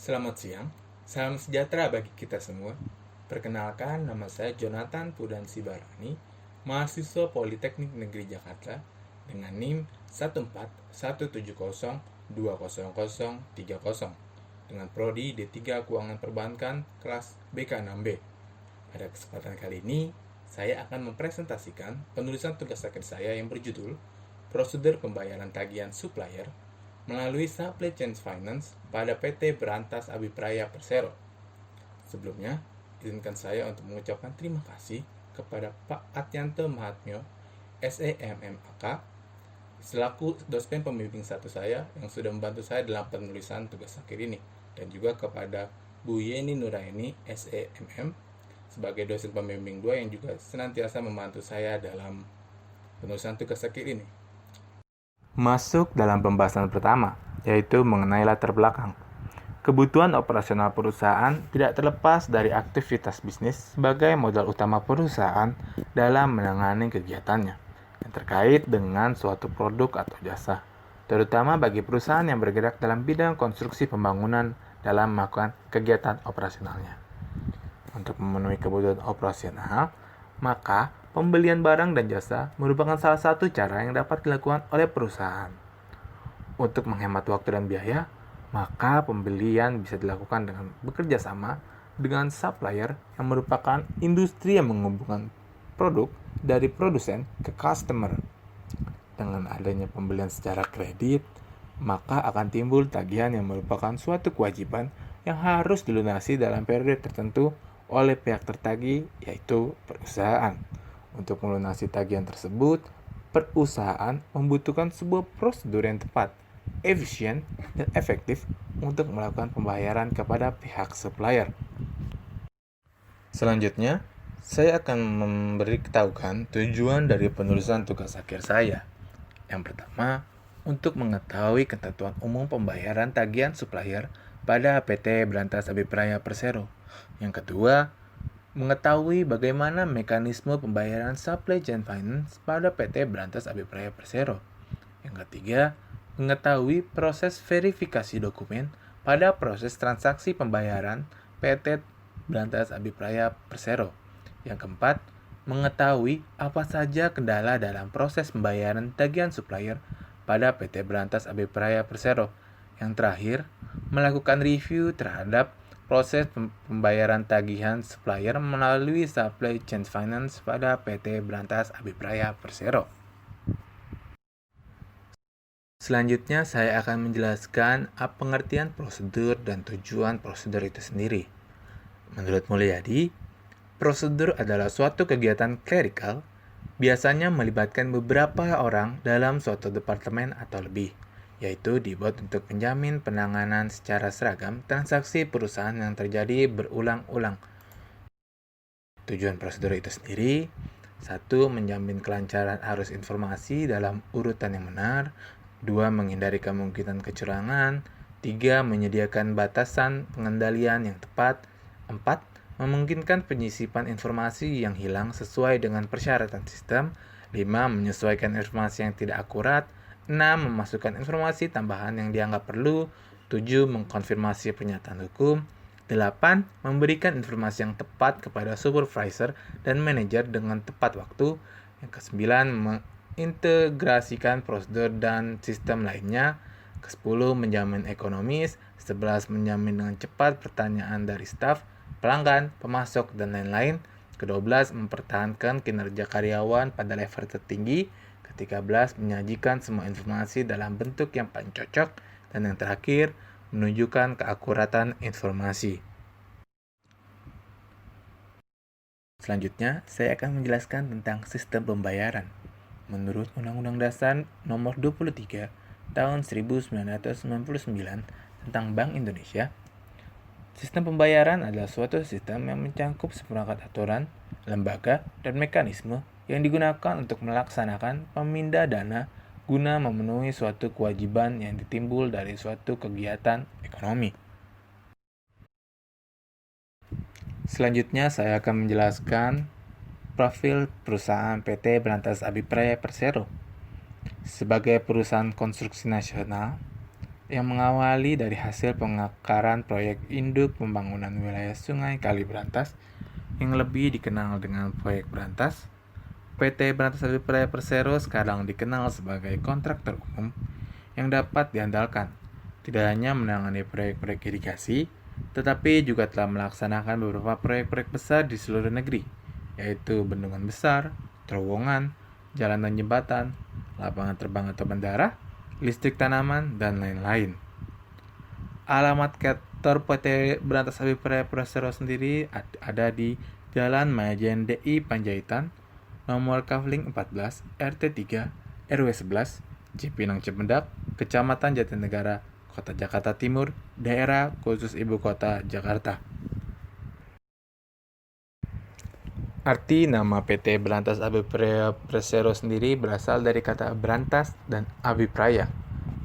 Selamat siang, salam sejahtera bagi kita semua. Perkenalkan, nama saya Jonathan Pudansi Barani, mahasiswa Politeknik Negeri Jakarta dengan NIM 14170200030 dengan prodi D3 Keuangan Perbankan kelas BK6B. Pada kesempatan kali ini, saya akan mempresentasikan penulisan tugas akhir saya yang berjudul Prosedur Pembayaran Tagihan Supplier melalui Supply Chain Finance pada PT Berantas Abipraya Persero. Sebelumnya, izinkan saya untuk mengucapkan terima kasih kepada Pak Atyanto Mahatmyo, SEMMAK, selaku dosen pembimbing satu saya yang sudah membantu saya dalam penulisan tugas akhir ini, dan juga kepada Bu Yeni Nuraini, SEMM, sebagai dosen pembimbing 2 yang juga senantiasa membantu saya dalam penulisan tugas akhir ini. Masuk dalam pembahasan pertama, yaitu mengenai latar belakang. Kebutuhan operasional perusahaan tidak terlepas dari aktivitas bisnis sebagai modal utama perusahaan dalam menangani kegiatannya yang terkait dengan suatu produk atau jasa, terutama bagi perusahaan yang bergerak dalam bidang konstruksi pembangunan dalam melakukan kegiatan operasionalnya. Untuk memenuhi kebutuhan operasional, maka pembelian barang dan jasa merupakan salah satu cara yang dapat dilakukan oleh perusahaan. Untuk menghemat waktu dan biaya, maka pembelian bisa dilakukan dengan bekerja sama dengan supplier yang merupakan industri yang menghubungkan produk dari produsen ke customer. Dengan adanya pembelian secara kredit, maka akan timbul tagihan yang merupakan suatu kewajiban yang harus dilunasi dalam periode tertentu oleh pihak tertagih, yaitu perusahaan. Untuk melunasi tagihan tersebut, perusahaan membutuhkan sebuah prosedur yang tepat, efisien, dan efektif untuk melakukan pembayaran kepada pihak supplier. Selanjutnya, saya akan memberitahukan tujuan dari penulisan tugas akhir saya. Yang pertama, untuk mengetahui ketentuan umum pembayaran tagihan supplier pada PT Berantas Abipraya Persero. Yang kedua, mengetahui bagaimana mekanisme pembayaran supply chain finance pada PT Berantas Abipraya Persero. Yang ketiga, mengetahui proses verifikasi dokumen pada proses transaksi pembayaran PT Berantas Abipraya Persero. Yang keempat, mengetahui apa saja kendala dalam proses pembayaran tagihan supplier pada PT Berantas Abipraya Persero. Yang terakhir, melakukan review terhadap proses pembayaran tagihan supplier melalui Supply Chain Finance pada PT Berantas Abipraya Persero. Selanjutnya, saya akan menjelaskan apa pengertian prosedur dan tujuan prosedur itu sendiri. Menurut Mulyadi, prosedur adalah suatu kegiatan clerical, biasanya melibatkan beberapa orang dalam suatu departemen atau lebih, yaitu dibuat untuk menjamin penanganan secara seragam transaksi perusahaan yang terjadi berulang-ulang. Tujuan prosedur itu sendiri, 1. Menjamin kelancaran arus informasi dalam urutan yang benar. 2. Menghindari kemungkinan kecurangan. 3. Menyediakan batasan pengendalian yang tepat. 4. Memungkinkan penyisipan informasi yang hilang sesuai dengan persyaratan sistem. 5. Menyesuaikan informasi yang tidak akurat. 6. Memasukkan informasi tambahan yang dianggap perlu. 7. Mengkonfirmasi pernyataan hukum. 8. Memberikan informasi yang tepat kepada supervisor dan manajer dengan tepat waktu. Yang ke-9. Mengintegrasikan prosedur dan sistem lainnya. Ke-10. Menjamin ekonomis. 11. Menjamin dengan cepat pertanyaan dari staf, pelanggan, pemasok, dan lain-lain. Ke-12. Mempertahankan kinerja karyawan pada level tertinggi. Ke-13. Menyajikan semua informasi dalam bentuk yang paling cocok. Dan yang terakhir, menunjukkan keakuratan informasi. Selanjutnya, saya akan menjelaskan tentang sistem pembayaran. Menurut Undang-Undang Dasar Nomor 23 Tahun 1999 tentang Bank Indonesia, sistem pembayaran adalah suatu sistem yang mencakup seperangkat aturan, lembaga, dan mekanisme yang digunakan untuk melaksanakan pemindah dana guna memenuhi suatu kewajiban yang ditimbul dari suatu kegiatan ekonomi. Selanjutnya, saya akan menjelaskan profil perusahaan PT Berantas Abipraya Persero. Sebagai perusahaan konstruksi nasional, yang mengawali dari hasil pengakaran proyek induk pembangunan wilayah Sungai Kali Brantas yang lebih dikenal dengan proyek Brantas. PT Brantas Abi Praya Persero sekarang dikenal sebagai kontraktor umum yang dapat diandalkan, tidak hanya menangani proyek-proyek irigasi, tetapi juga telah melaksanakan beberapa proyek-proyek besar di seluruh negeri, yaitu bendungan besar, terowongan, jalan dan jembatan, lapangan terbang atau bandara, listrik tanaman, dan lain-lain. Alamat kantor PT Brantas Abi Praya Persero sendiri ada di Jalan Majen DI Panjaitan, nomor Kavling 14, RT 3, RW 11, Cipinang Cipendak, Kecamatan Jatinegara, Kota Jakarta Timur, Daerah Khusus Ibu Kota Jakarta. Arti nama PT Brantas Abi Praya Persero sendiri berasal dari kata Brantas dan Abi Praya.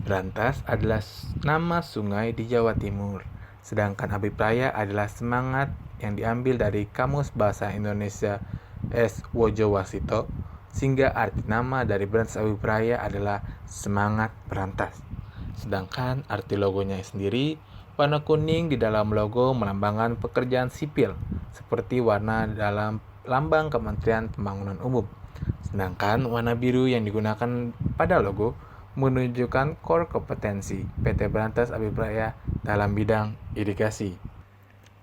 Brantas adalah nama sungai di Jawa Timur, sedangkan Abi Praya adalah semangat yang diambil dari Kamus Bahasa Indonesia S. Wojowasito, sehingga arti nama dari Brantas Abi Praya adalah semangat berantas. Sedangkan arti logonya sendiri, warna kuning di dalam logo melambangkan pekerjaan sipil, seperti warna dalam lambang Kementerian Pembangunan Umum. Sedangkan warna biru yang digunakan pada logo menunjukkan core kompetensi PT Brantas Abi Praya dalam bidang irigasi.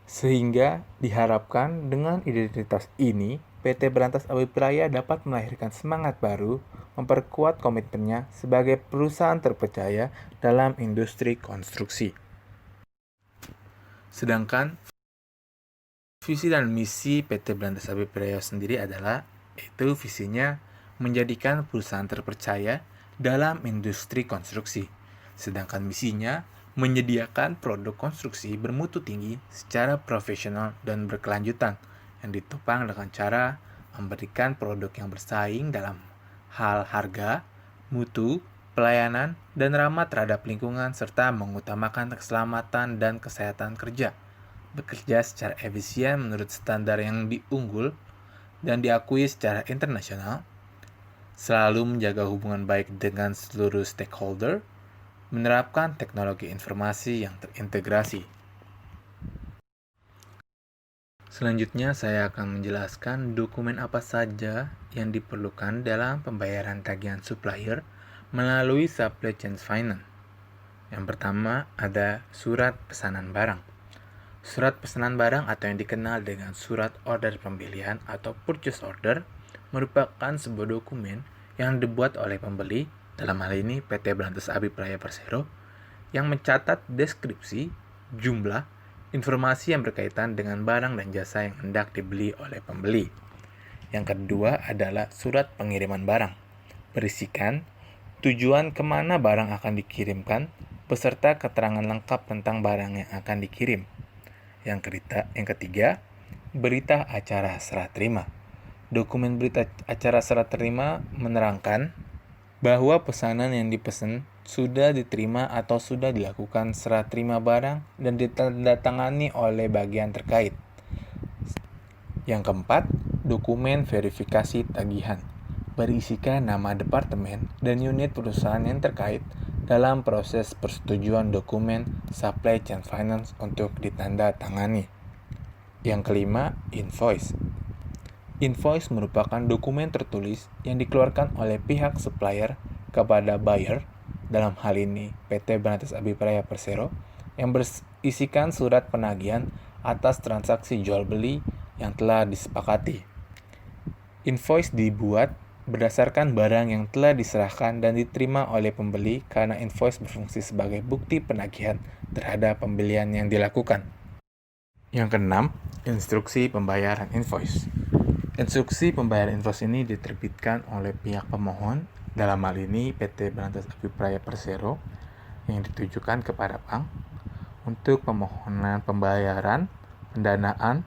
Sehingga diharapkan dengan identitas ini, PT Brantas Abi Praya dapat melahirkan semangat baru, memperkuat komitmennya sebagai perusahaan terpercaya dalam industri konstruksi. Sedangkan visi dan misi PT Brantas Abi Praya sendiri adalah, yaitu visinya menjadikan perusahaan terpercaya dalam industri konstruksi. Sedangkan misinya menyediakan produk konstruksi bermutu tinggi secara profesional dan berkelanjutan yang ditopang dengan cara memberikan produk yang bersaing dalam hal harga, mutu, pelayanan, dan ramah terhadap lingkungan serta mengutamakan keselamatan dan kesehatan kerja. Bekerja secara efisien menurut standar yang diunggul dan diakui secara internasional, selalu menjaga hubungan baik dengan seluruh stakeholder, menerapkan teknologi informasi yang terintegrasi. Selanjutnya saya akan menjelaskan dokumen apa saja yang diperlukan dalam pembayaran tagihan supplier melalui supply chain finance. Yang pertama ada surat pesanan barang. Surat pesanan barang atau yang dikenal dengan surat order pembelian atau purchase order merupakan sebuah dokumen yang dibuat oleh pembeli, dalam hal ini PT Brantas Abi Praya Persero, yang mencatat deskripsi, jumlah, informasi yang berkaitan dengan barang dan jasa yang hendak dibeli oleh pembeli. Yang kedua adalah surat pengiriman barang, berisikan tujuan kemana barang akan dikirimkan, beserta keterangan lengkap tentang barang yang akan dikirim. Yang ketiga, berita acara serah terima. Dokumen berita acara serah terima menerangkan bahwa pesanan yang dipesan sudah diterima atau sudah dilakukan serah terima barang dan ditandatangani oleh bagian terkait. Yang keempat, dokumen verifikasi tagihan, berisikan nama departemen dan unit perusahaan yang terkait dalam proses persetujuan dokumen supply chain finance untuk ditandatangani. Yang kelima, invoice. Invoice merupakan dokumen tertulis yang dikeluarkan oleh pihak supplier kepada buyer, dalam hal ini PT Brantas Abi Praya Persero, yang berisikan surat penagihan atas transaksi jual beli yang telah disepakati. Invoice dibuat berdasarkan barang yang telah diserahkan dan diterima oleh pembeli karena invoice berfungsi sebagai bukti penagihan terhadap pembelian yang dilakukan. Yang keenam, instruksi pembayaran invoice. Instruksi pembayaran invoice ini diterbitkan oleh pihak pemohon, dalam hal ini PT Brantas Abi Praya Persero, yang ditujukan kepada bank untuk pemohonan pembayaran pendanaan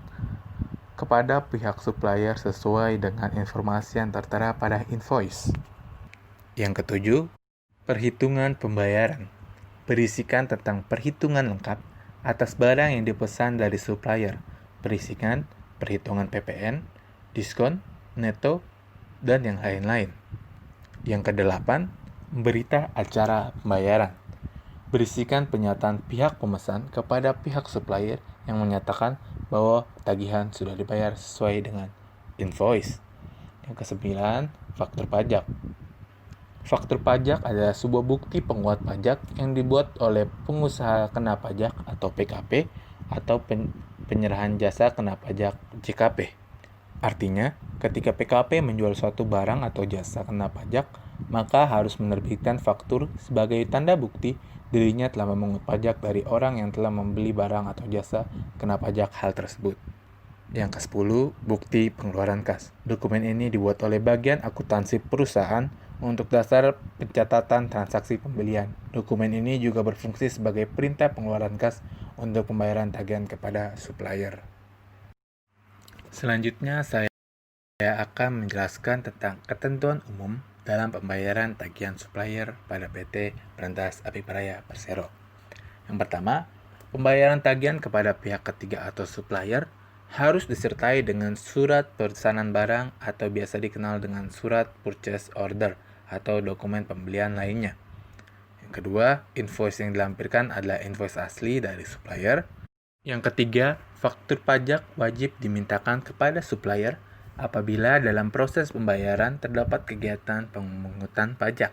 kepada pihak supplier sesuai dengan informasi yang tertera pada invoice. Yang ketujuh, perhitungan pembayaran, berisikan tentang perhitungan lengkap atas barang yang dipesan dari supplier, berisikan perhitungan PPN, diskon, neto, dan yang lain-lain. Yang kedelapan, berita acara pembayaran, berisikan pernyataan pihak pemesan kepada pihak supplier yang menyatakan bahwa tagihan sudah dibayar sesuai dengan invoice. Yang kesembilan, faktur pajak. Faktur pajak adalah sebuah bukti penguat pajak yang dibuat oleh pengusaha kena pajak atau PKP atau penyerahan jasa kena pajak JKP. Artinya, ketika PKP menjual suatu barang atau jasa kena pajak, maka harus menerbitkan faktur sebagai tanda bukti dirinya telah memungut pajak dari orang yang telah membeli barang atau jasa kena pajak hal tersebut. Yang ke-10, bukti pengeluaran kas. Dokumen ini dibuat oleh bagian akuntansi perusahaan untuk dasar pencatatan transaksi pembelian. Dokumen ini juga berfungsi sebagai perintah pengeluaran kas untuk pembayaran tagihan kepada supplier. Selanjutnya saya akan menjelaskan tentang ketentuan umum dalam pembayaran tagihan supplier pada PT Berantas Api Praya Persero. Yang pertama, pembayaran tagihan kepada pihak ketiga atau supplier harus disertai dengan surat pesanan barang atau biasa dikenal dengan surat purchase order atau dokumen pembelian lainnya. Yang kedua, invoice yang dilampirkan adalah invoice asli dari supplier. Yang ketiga, faktur pajak wajib dimintakan kepada supplier apabila dalam proses pembayaran terdapat kegiatan pemungutan pajak.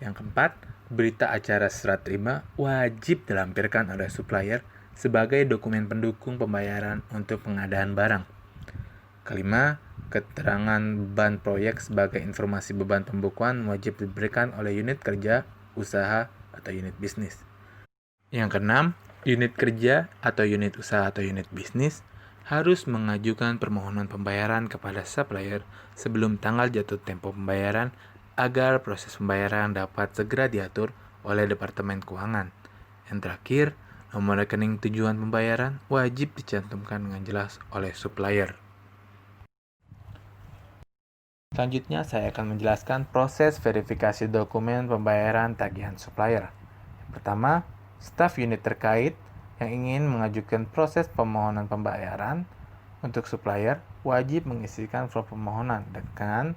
Yang keempat, berita acara serah terima wajib dilampirkan oleh supplier sebagai dokumen pendukung pembayaran untuk pengadaan barang. Kelima, keterangan beban proyek sebagai informasi beban pembukuan wajib diberikan oleh unit kerja, usaha, atau unit bisnis. Yang keenam, unit kerja atau unit usaha atau unit bisnis harus mengajukan permohonan pembayaran kepada supplier sebelum tanggal jatuh tempo pembayaran agar proses pembayaran dapat segera diatur oleh Departemen Keuangan. Yang terakhir, nomor rekening tujuan pembayaran wajib dicantumkan dengan jelas oleh supplier. Selanjutnya, saya akan menjelaskan proses verifikasi dokumen pembayaran tagihan supplier. Yang pertama, staf unit terkait yang ingin mengajukan proses permohonan pembayaran untuk supplier wajib mengisikan form permohonan dengan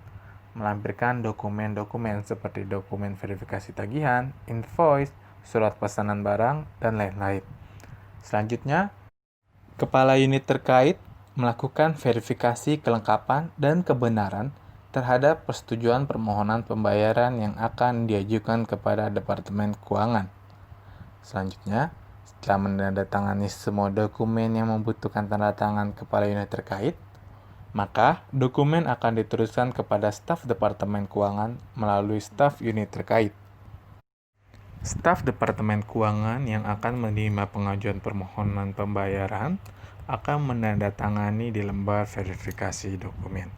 melampirkan dokumen-dokumen seperti dokumen verifikasi tagihan, invoice, surat pesanan barang, dan lain-lain. Selanjutnya, kepala unit terkait melakukan verifikasi kelengkapan dan kebenaran terhadap persetujuan permohonan pembayaran yang akan diajukan kepada Departemen Keuangan. Selanjutnya, setelah menandatangani semua dokumen yang membutuhkan tanda tangan kepala unit terkait, maka dokumen akan diteruskan kepada staf Departemen Keuangan melalui staf unit terkait. Staf Departemen Keuangan yang akan menerima pengajuan permohonan pembayaran akan menandatangani di lembar verifikasi dokumen.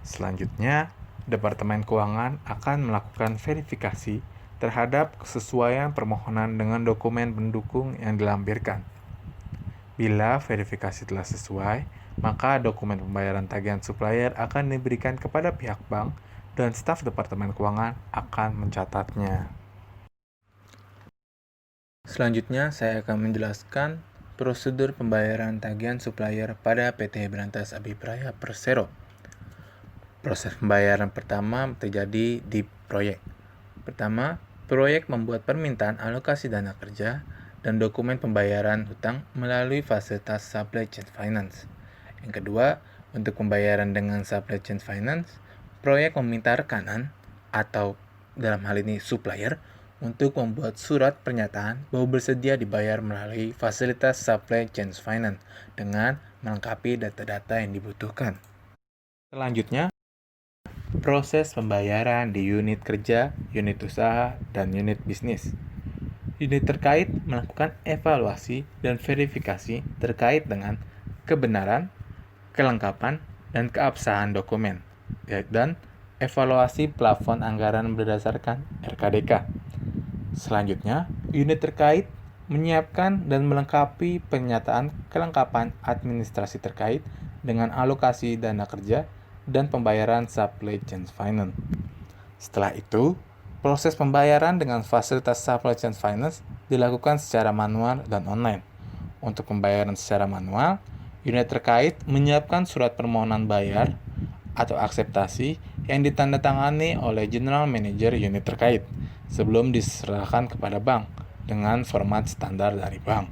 Selanjutnya, Departemen Keuangan akan melakukan verifikasi terhadap kesesuaian permohonan dengan dokumen pendukung yang dilampirkan. Bila verifikasi telah sesuai, maka dokumen pembayaran tagihan supplier akan diberikan kepada pihak bank dan staf Departemen Keuangan akan mencatatnya. Selanjutnya, saya akan menjelaskan prosedur pembayaran tagihan supplier pada PT Berantas Api Praya Persero. Proses pembayaran pertama terjadi di proyek. Pertama, proyek membuat permintaan alokasi dana kerja dan dokumen pembayaran hutang melalui fasilitas supply chain finance. Yang kedua, untuk pembayaran dengan supply chain finance, proyek meminta rekanan atau dalam hal ini supplier untuk membuat surat pernyataan bahwa bersedia dibayar melalui fasilitas supply chain finance dengan melengkapi data-data yang dibutuhkan. Selanjutnya, proses pembayaran di unit kerja, unit usaha, dan unit bisnis. Unit terkait melakukan evaluasi dan verifikasi terkait dengan kebenaran, kelengkapan, dan keabsahan dokumen, dan evaluasi plafon anggaran berdasarkan RKDK. Selanjutnya, unit terkait menyiapkan dan melengkapi pernyataan kelengkapan administrasi terkait dengan alokasi dana kerja dan pembayaran supply chain finance. Setelah itu, proses pembayaran dengan fasilitas supply chain finance dilakukan secara manual dan online. Untuk pembayaran secara manual, unit terkait menyiapkan surat permohonan bayar atau akseptasi yang ditandatangani oleh General Manager unit terkait sebelum diserahkan kepada bank. dengan format standar dari bank.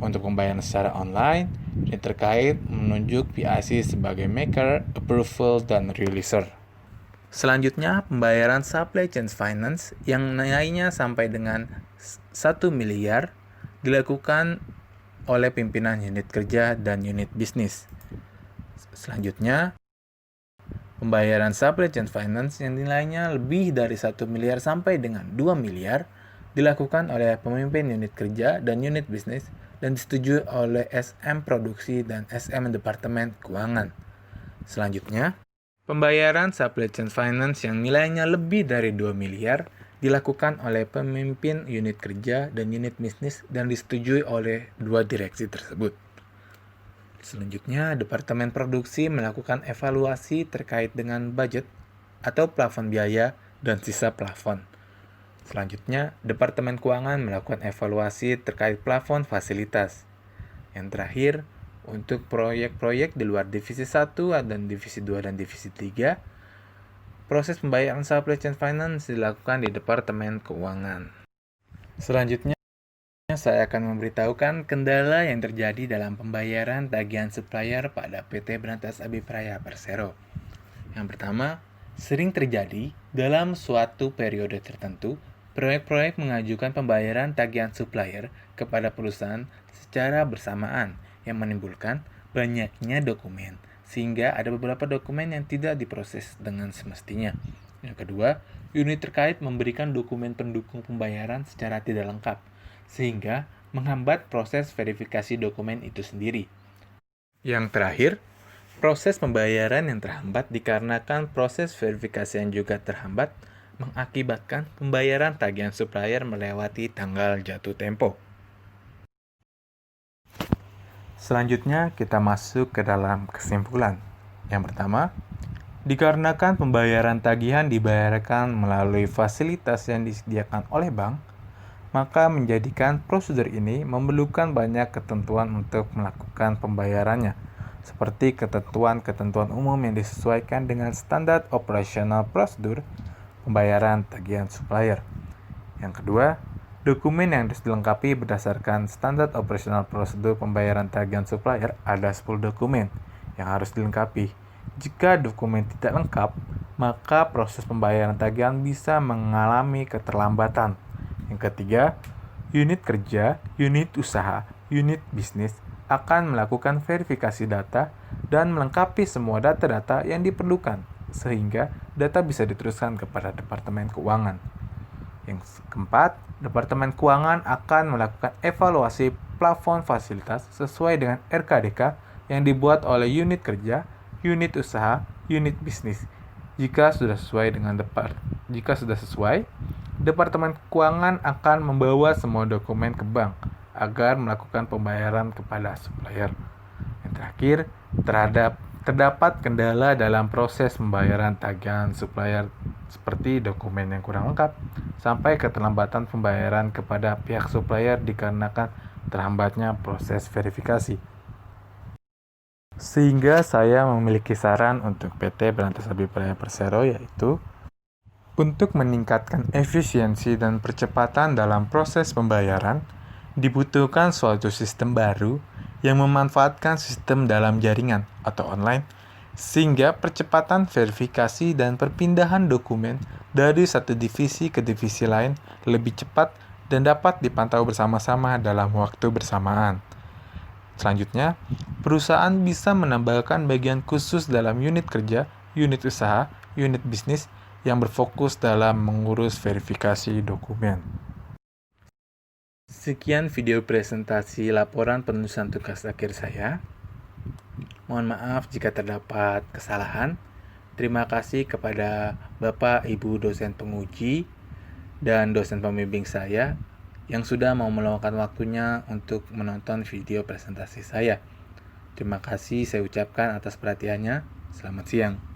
Untuk pembayaran secara online, ini terkait menunjuk PIC sebagai maker, approval, dan releaser. Selanjutnya, pembayaran supply chain finance yang nilainya sampai dengan 1 miliar dilakukan oleh pimpinan unit kerja dan unit bisnis. Selanjutnya, pembayaran supply chain finance yang nilainya lebih dari 1 miliar sampai dengan 2 miliar dilakukan oleh pemimpin unit kerja dan unit bisnis dan disetujui oleh SM Produksi dan SM Departemen Keuangan. Selanjutnya, pembayaran supply chain finance yang nilainya lebih dari 2 miliar dilakukan oleh pemimpin unit kerja dan unit bisnis dan disetujui oleh dua direksi tersebut. Selanjutnya, Departemen Produksi melakukan evaluasi terkait dengan budget atau plafon biaya dan sisa plafon. Selanjutnya, Departemen Keuangan melakukan evaluasi terkait plafon fasilitas. Yang terakhir, untuk proyek-proyek di luar divisi 1 dan divisi 2 dan divisi 3, proses pembayaran supply chain finance dilakukan di Departemen Keuangan. Selanjutnya, saya akan memberitahukan kendala yang terjadi dalam pembayaran tagihan supplier pada PT Berantas Abipraya Persero. Yang pertama, sering terjadi dalam suatu periode tertentu, proyek-proyek mengajukan pembayaran tagihan supplier kepada perusahaan secara bersamaan yang menimbulkan banyaknya dokumen, sehingga ada beberapa dokumen yang tidak diproses dengan semestinya. Yang kedua, unit terkait memberikan dokumen pendukung pembayaran secara tidak lengkap, sehingga menghambat proses verifikasi dokumen itu sendiri. Yang terakhir, proses pembayaran yang terhambat dikarenakan proses verifikasi yang juga terhambat mengakibatkan pembayaran tagihan supplier melewati tanggal jatuh tempo. Selanjutnya, kita masuk ke dalam kesimpulan. Yang pertama, dikarenakan pembayaran tagihan dibayarkan melalui fasilitas yang disediakan oleh bank, maka menjadikan prosedur ini memerlukan banyak ketentuan untuk melakukan pembayarannya, seperti ketentuan-ketentuan umum yang disesuaikan dengan standar operasional prosedur pembayaran tagihan supplier. Yang kedua, dokumen yang harus dilengkapi berdasarkan standar operasional prosedur pembayaran tagihan supplier ada 10 dokumen yang harus dilengkapi. Jika dokumen tidak lengkap, maka proses pembayaran tagihan bisa mengalami keterlambatan. Yang ketiga, unit kerja, unit usaha, unit bisnis akan melakukan verifikasi data dan melengkapi semua data-data yang diperlukan, sehingga data bisa diteruskan kepada Departemen Keuangan. Yang keempat, Departemen Keuangan akan melakukan evaluasi plafon fasilitas sesuai dengan RKDK yang dibuat oleh unit kerja, unit usaha, unit bisnis. Jika sudah sesuai, Departemen Keuangan akan membawa semua dokumen ke bank agar melakukan pembayaran kepada supplier. Yang terakhir, terdapat kendala dalam proses pembayaran tagihan supplier seperti dokumen yang kurang lengkap sampai keterlambatan pembayaran kepada pihak supplier dikarenakan terhambatnya proses verifikasi. Sehingga saya memiliki saran untuk PT Berantas Abipraya Persero, yaitu untuk meningkatkan efisiensi dan percepatan dalam proses pembayaran, dibutuhkan suatu sistem baru yang memanfaatkan sistem dalam jaringan atau online, sehingga percepatan verifikasi dan perpindahan dokumen dari satu divisi ke divisi lain lebih cepat dan dapat dipantau bersama-sama dalam waktu bersamaan. Selanjutnya, perusahaan bisa menambahkan bagian khusus dalam unit kerja, unit usaha, unit bisnis yang berfokus dalam mengurus verifikasi dokumen. Sekian video presentasi laporan penulisan tugas akhir saya. Mohon maaf jika terdapat kesalahan. Terima kasih kepada Bapak Ibu dosen penguji dan dosen pembimbing saya yang sudah mau meluangkan waktunya untuk menonton video presentasi saya. Terima kasih saya ucapkan atas perhatiannya. Selamat siang.